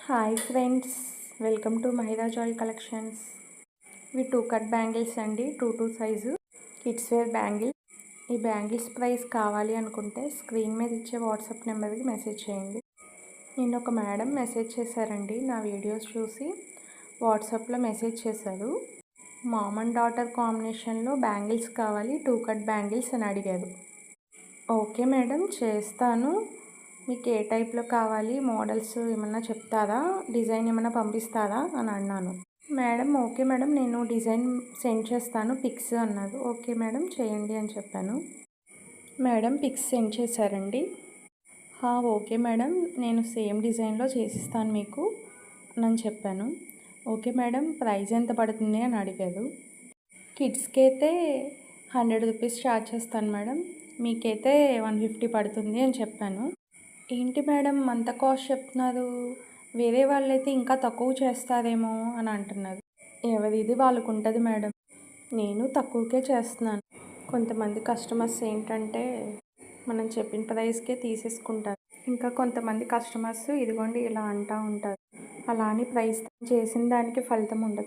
Hi friends, welcome to Mahira Joy collections. ఇవి 2 cut bangles అండి, 2 size kids wear bangle. ఈ bangles price కావాలి అనుకుంటే స్క్రీన్ మీద ఇచ్చే వాట్సాప్ నెంబర్కి మెసేజ్ చేయండి. నేను ఒక మేడం మెసేజ్ చేశారండి, నా వీడియోస్ చూసి వాట్సాప్లో మెసేజ్ చేశారు. మామ్ అండ్ డాటర్ కాంబినేషన్లో బ్యాంగిల్స్ కావాలి, 2 కట్ బ్యాంగిల్స్ అని అడిగారు. ఓకే మేడం, చేస్తాను. మీకు ఏ టైప్లో కావాలి, మోడల్స్ ఏమన్నా చెప్తారా, డిజైన్ ఏమైనా పంపిస్తారా అని అన్నాను. మేడం ఓకే మేడం, నేను డిజైన్ సెండ్ చేస్తాను పిక్స్ అన్నారు. ఓకే మేడం చేయండి అని చెప్పాను. మేడం పిక్స్ సెండ్ చేశారండి. ఓకే మేడం, నేను సేమ్ డిజైన్లో చేసిస్తాను మీకు అని చెప్పాను. ఓకే మేడం, ప్రైస్ ఎంత పడుతుంది అని అడిగారు. కిడ్స్కి అయితే 100 రూపీస్ ఛార్జ్ చేస్తాను మేడం, మీకైతే 150 పడుతుంది అని చెప్పాను. ఏంటి మేడం అంత కాస్ట్ చెప్తున్నారు, వేరే వాళ్ళైతే ఇంకా తక్కువ చేస్తారేమో అని అంటున్నారు. ఎవరిది వాళ్ళకు ఉంటుంది మేడం, నేను తక్కువకే చేస్తున్నాను. కొంతమంది కస్టమర్స్ ఏంటంటే మనం చెప్పిన ప్రైస్కే తీసేసుకుంటారు. ఇంకా కొంతమంది కస్టమర్స్ ఇదిగోండి ఇలా అంటూ ఉంటారు, అలా అని ప్రైస్ చేసిన దానికి ఫలితం ఉండదు.